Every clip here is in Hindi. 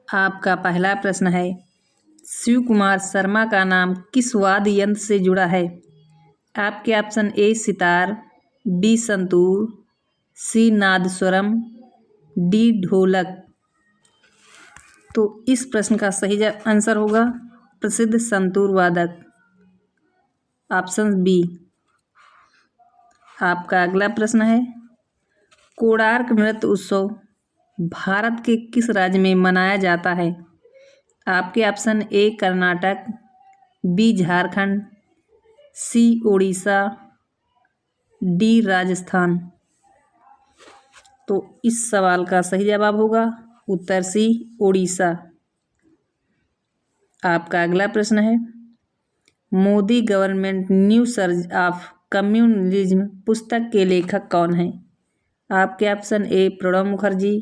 आपका पहला प्रश्न है, शिव कुमार शर्मा का नाम किस वाद्य यंत्र से जुड़ा है? आपके option A sitar, B santoor, C nadaswaram, D dholak. तो इस प्रश्न का सही आंसर होगा प्रसिद्ध संतूर वादक, ऑप्शन बी। आपका अगला प्रश्न है, कोणार्क नृत्य उत्सव भारत के किस राज्य में मनाया जाता है? आपके option A Karnataka, B Jharkhand, C Orissa, D Rajasthan. तो इस सवाल का सही जवाब होगा उत्तर सी उड़ीसा। आपका अगला प्रश्न है, Modi government new surge of communalism पुस्तक के लेखक कौन हैं? आपके option A Pranab Mukherjee,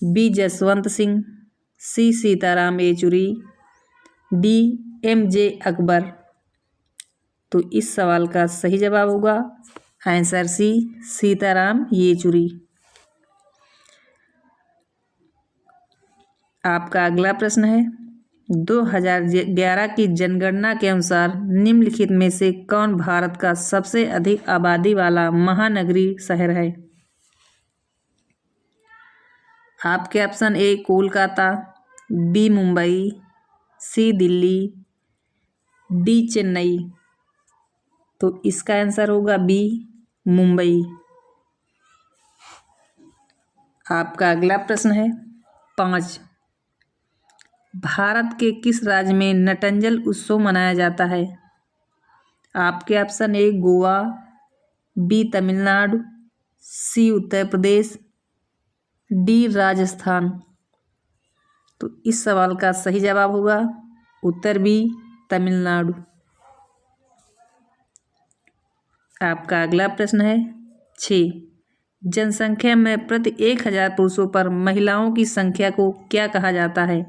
B Jaswant Singh, C Sitaram Yechury, D MJ. Akbar. तो इस सवाल का सही जवाब होगा आंसर सी सीताराम येचुरी। आपका अगला प्रश्न है, 2011 की जनगणना के अनुसार निम्नलिखित में से कौन भारत का सबसे अधिक आबादी वाला महानगरीय शहर है? आपके option A Kolkata, B Mumbai, C Delhi, D Chennai. तो इसका आंसर होगा बी मुंबई। आपका अगला प्रश्न है 5, भारत के किस राज्य में नटंजल उत्सव मनाया जाता है? आपके option A Goa, B Tamil Nadu, C Uttar Pradesh, D Rajasthan. तो इस सवाल का सही जवाब होगा उत्तर बी तमिलनाडु। आपका अगला प्रश्न है 6, जनसंख्या में प्रति 1000 पुरुषों पर महिलाओं की संख्या को क्या कहा जाता है?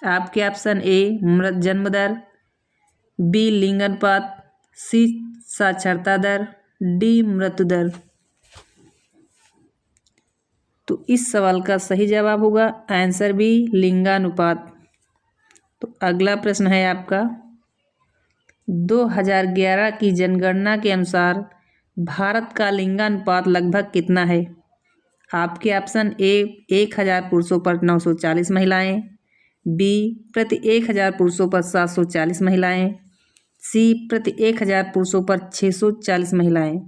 आपके ऑप्शन ए मृत जन्म दर, बी लिंग अनुपात, सी साक्षरता दर, डी मृत्यु दर। तो इस सवाल का सही जवाब होगा आंसर बी लिंगानुपात। तो अगला प्रश्न है आपका 2011 की जनगणना के अनुसार भारत का लिंगानुपात लगभग कितना है? आपके ऑप्शन ए 1000 पुरुषों पर 940 महिलाएं, बी प्रति 1000 पुरुषों पर 740 महिलाएं, सी प्रति 1000 पुरुषों पर 640 महिलाएं,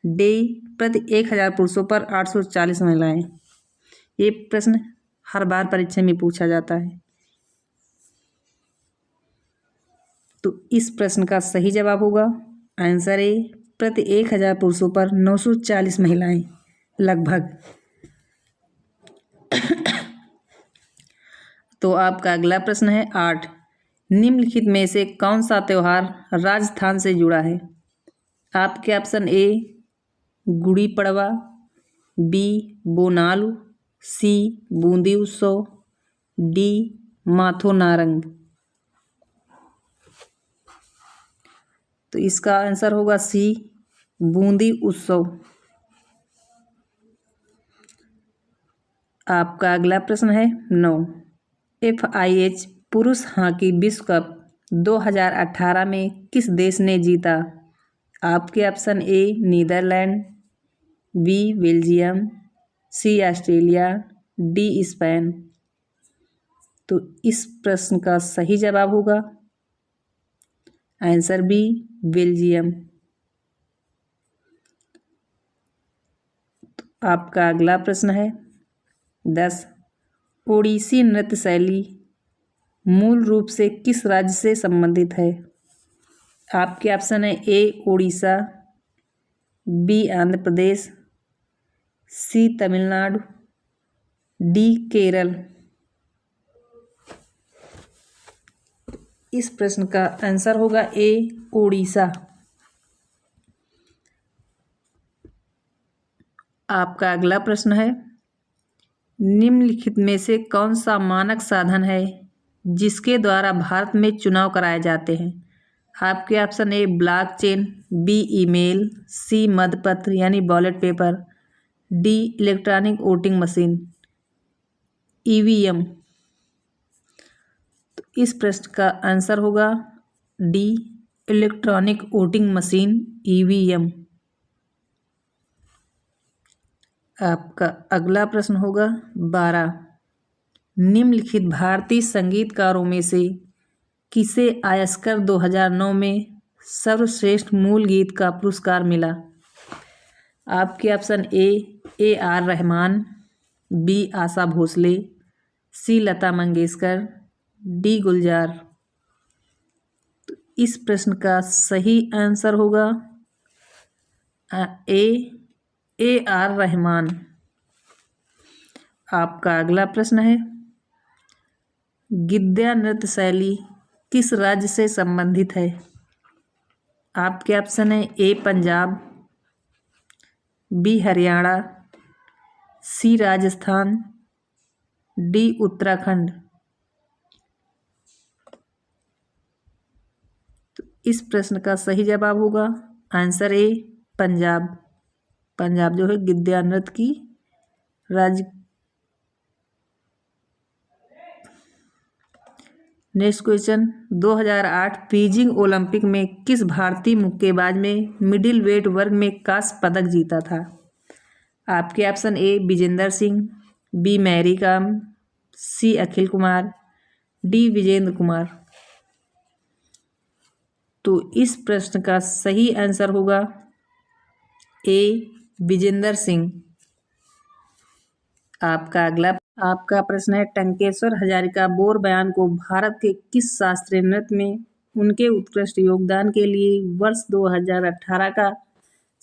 डी प्रति 1000 पुरुषों पर 840 महिलाएं। ये प्रश्न हर बार परीक्षा में पूछा जाता है। तो इस प्रश्न का सही जवाब होगा आंसर ए प्रति 1000 पुरुषों पर 940 महिलाएं लगभग। तो आपका अगला प्रश्न है 8, निम्नलिखित में से कौन सा त्यौहार राजस्थान से जुड़ा है? आपके option A Gudi Padwa, B Bonalu, C Bundi उत्सव, डी माथो नारंग। तो इसका आंसर होगा सी बूंदी उत्सव। आपका अगला प्रश्न है 9, FIH पुरुष हॉकी विश्व कप 2018 में किस देश ने जीता? आपके option A Netherland, B Belgium, C Australia, D Spain. तो इस प्रश्न का सही जवाब होगा आंसर बी बेल्जियम। आपका अगला प्रश्न है 10, ओडिसी नृत्य शैली मूल रूप से किस राज्य से संबंधित है? आपके ऑप्शन है ए उड़ीसा, बी आंध्र प्रदेश, सी तमिलनाडु, डी केरल। इस प्रश्न का आंसर होगा ए उड़ीसा। आपका अगला प्रश्न है, निम्नलिखित में से कौन सा मानक साधन है जिसके द्वारा भारत में चुनाव कराए जाते हैं? आपके option A blockchain, B email, C मतपत्र यानी ballot paper, D electronic voting machine EVM। इस प्रश्न का आंसर होगा D, electronic voting machine EVM. आपका अगला प्रश्न होगा 12। निम्नलिखित भारतीय संगीतकारों में से किसे ऑस्कर 2009 में सर्वश्रेष्ठ मूल गीत का पुरस्कार मिला? आपके option A R Rahman, B Asha Bhosle, C Lata Mangeshkar, D Gulzar. तो इस प्रश्न का सही आंसर होगा ए आर रहमान। आपका अगला प्रश्न है, गिद्दा नृत्य शैली किस राज्य से संबंधित है? आपके ऑप्शन है ए पंजाब, बी हरियाणा, सी राजस्थान, डी उत्तराखंड। तो इस प्रश्न का सही जवाब होगा आंसर ए पंजाब। पंजाब जो है गिद्दा नृत्य की राज्य। नेक्स्ट क्वेश्चन, 2008 बीजिंग ओलंपिक में किस भारतीय मुक्केबाज में मिडिल वेट वर्ग में कांस्य पदक जीता था? आपके option A Vijender Singh, B Mary Kom, C Akhil Kumar, D Vijender Kumar. तो इस प्रश्न का सही आंसर होगा ए विजेंदर सिंह। आपका प्रश्न है, टंकेश्वर हजारिका बोर बयान को भारत के किस शास्त्रीय नृत्य में उनके उत्कृष्ट योगदान के लिए वर्ष 2018 का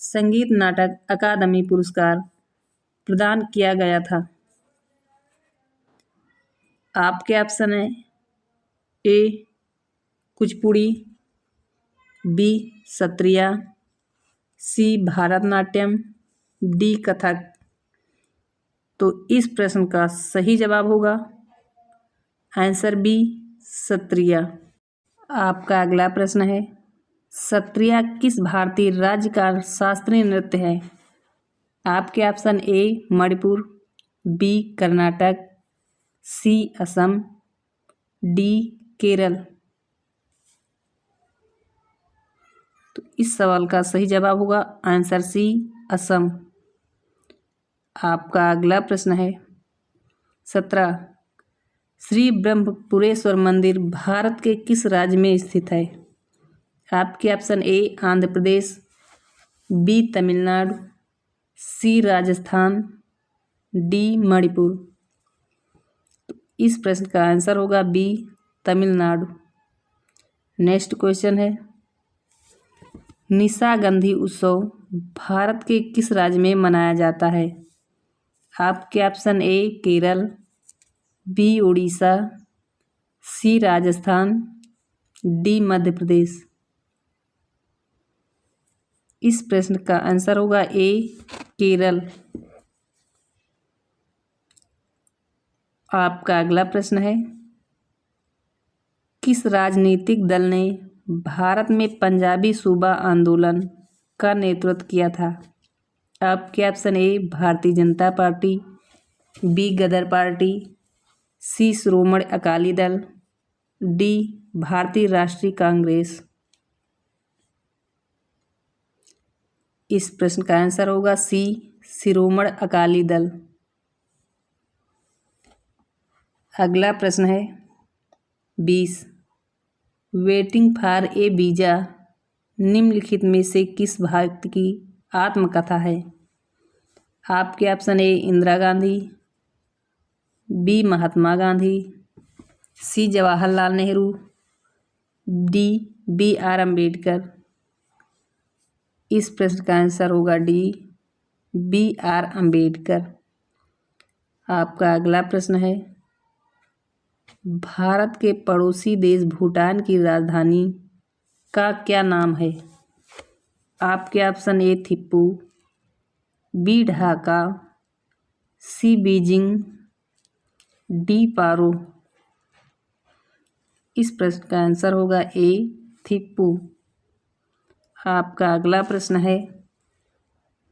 संगीत नाटक अकादमी पुरस्कार प्रदान किया गया था? आपके ऑप्शन है ए कुचिपुड़ी, बी सत्रिया, सी भारतनाट्यम, डी कथक। तो इस प्रश्न का सही जवाब होगा आंसर बी सत्रिया। आपका अगला प्रश्न है, सत्रिया किस भारतीय राज्य का शास्त्रीय नृत्य है? आपके option A Manipur, B Karnataka, C Assam, D Kerala. तो इस सवाल का सही जवाब होगा आंसर सी असम। आपका अगला प्रश्न है 17। श्री ब्रह्मपुरेश्वर मंदिर भारत के किस राज्य में स्थित है? आपके option A Andhra Pradesh, B Tamil Nadu, C Rajasthan, D Manipur. तो इस प्रश्न का आंसर होगा बी तमिलनाडु। नेक्स्ट क्वेश्चन है, निशागंधी उत्सव भारत के किस राज्य में मनाया जाता है? आपके option A Kerala, B Orissa, C Rajasthan, D Madhya Pradesh. इस प्रश्न का आंसर होगा ए केरल। आपका अगला प्रश्न है, किस राजनीतिक दल ने भारत में पंजाबी सूबा आंदोलन का नेतृत्व किया था? आपके ऑप्शन ए भारतीय जनता पार्टी, बी गदर पार्टी, सी श्रोमणी अकाली दल, डी भारतीय राष्ट्रीय कांग्रेस। इस प्रश्न का आंसर होगा सी शिरोमणि अकाली दल। अगला प्रश्न है 20। वेटिंग फॉर ए वीज़ा निम्नलिखित में से किस व्यक्ति की आत्मकथा है? आपके option A Indira Gandhi, B Mahatma Gandhi, C Jawaharlal Nehru, D B R Ambedkar. इस प्रश्न का आंसर होगा डी बी आर अम्बेडकर। आपका अगला प्रश्न है, भारत के पड़ोसी देश भूटान की राजधानी का क्या नाम है? आपके option A Thimphu, B Dhaka, C Beijing, D Paro. इस प्रश्न का आंसर होगा ए थिम्पू। आपका अगला प्रश्न है,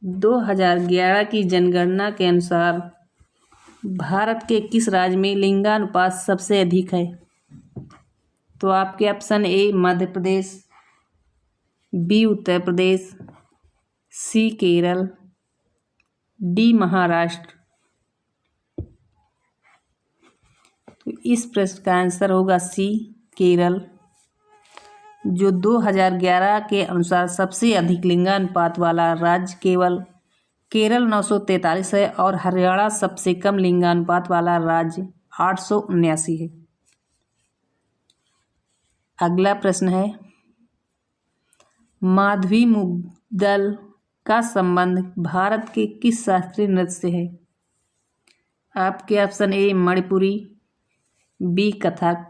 2011 की जनगणना के अनुसार भारत के किस राज्य में लिंगानुपात सबसे अधिक है? तो आपके option A Madhya Pradesh, B Uttar Pradesh, C Kerala, D Maharashtra. तो इस प्रश्न का आंसर होगा सी केरल, जो 2011 के अनुसार सबसे अधिक लिंगानुपात वाला राज्य केरल 943 है और हरियाणा सबसे कम लिंगानुपात वाला राज्य 879 है। अगला प्रश्न है, माधवी मुद्गल का संबंध भारत के किस शास्त्रीय नृत्य से है? आपके option A Manipuri, B Kathak,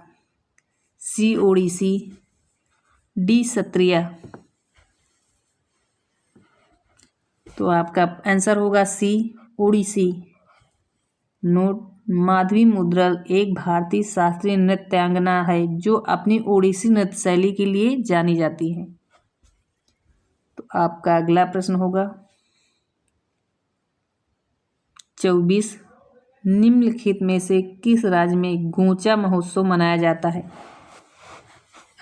C Odissi, D Sattriya. तो आपका आंसर होगा सी ओडिसी। नोट, माधवी मुद्गल एक भारतीय शास्त्रीय नृत्यांगना है जो अपनी ओडिसी नृत्य शैली के लिए जानी जाती है। तो आपका अगला प्रश्न होगा 24, निम्नलिखित में से किस राज्य में गोंचा महोत्सव मनाया जाता है?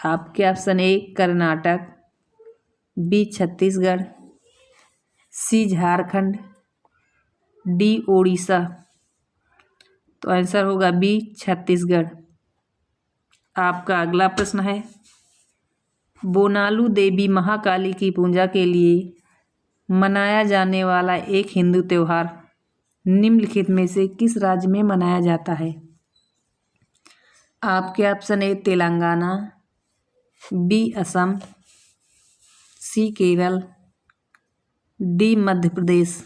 आपके option A Karnataka, B Chhattisgarh, C Jharkhand, D Odisha. तो आंसर होगा बी छत्तीसगढ़। आपका अगला प्रश्न है, बोनालू देवी महाकाली की पूजा के लिए मनाया जाने वाला एक हिंदू त्योहार निम्नलिखित में से किस राज्य में मनाया जाता है? आपके option A Telangana, B Assam, C Kerala, D Madhya Pradesh.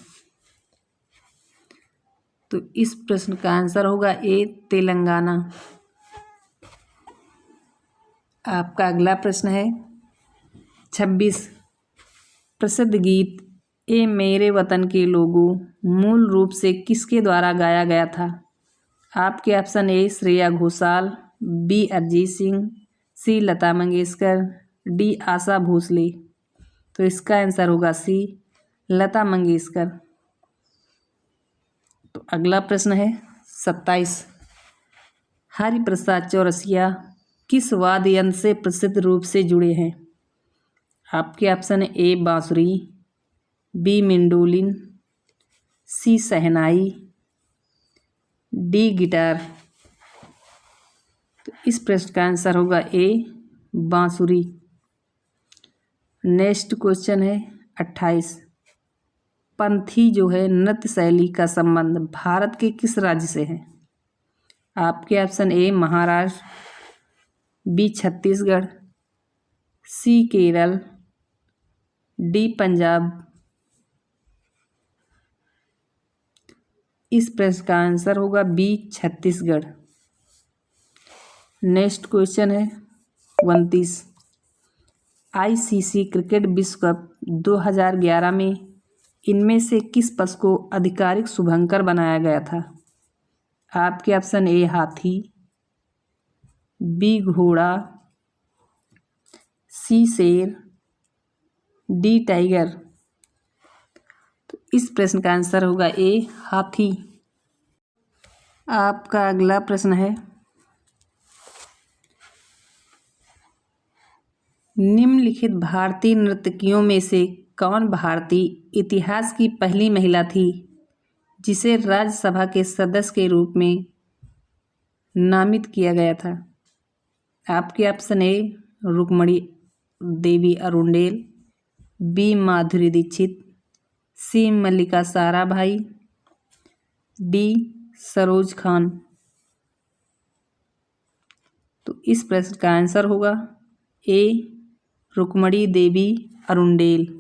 तो इस प्रश्न का आंसर होगा ए तेलंगाना। आपका अगला प्रश्न है 26, प्रसिद्ध गीत ए मेरे वतन के लोगों मूल रूप से किसके द्वारा गाया गया था? आपके option A Shreya Ghoshal, B Arijit Singh, C Lata Mangeshkar, D Asha Bhosle. तो इसका आंसर होगा सी लता मंगेशकर। तो अगला प्रश्न है 27, हरिप्रसाद चौरसिया किस वाद्य यंत्र से प्रसिद्ध रूप से जुड़े हैं? आपके ऑप्शन ए बांसुरी, बी मेंडोलिन, सी शहनाई, डी गिटार। तो इस प्रश्न का आंसर होगा ए बांसुरी। नेक्स्ट क्वेश्चन है 28, पंथी जो है नृत्य शैली का संबंध भारत के किस राज्य से है? आपके option A Maharashtra, B Chhattisgarh, C Kerala, D Punjab. इस प्रश्न का आंसर होगा बी छत्तीसगढ़। नेक्स्ट क्वेश्चन है 29, आईसीसी क्रिकेट विश्व कप 2011 में इनमें से किस पशु को आधिकारिक शुभंकर बनाया गया था? आपके ऑप्शन ए हाथी, बी घोड़ा, सी शेर, डी टाइगर। तो इस प्रश्न का आंसर होगा ए हाथी। आपका अगला प्रश्न है, निम्नलिखित भारतीय नर्तकियों में से कौन भारतीय इतिहास की पहली महिला थी जिसे राज्यसभा के सदस्य के रूप में नामित किया गया था? आपके option A Rukmini Devi Arundale, B Madhuri Dixit, C Mallika Sarabhai, D Saroj Khan. तो इस प्रश्न का आंसर होगा ए रुक्मणी देवी अरुंडेल।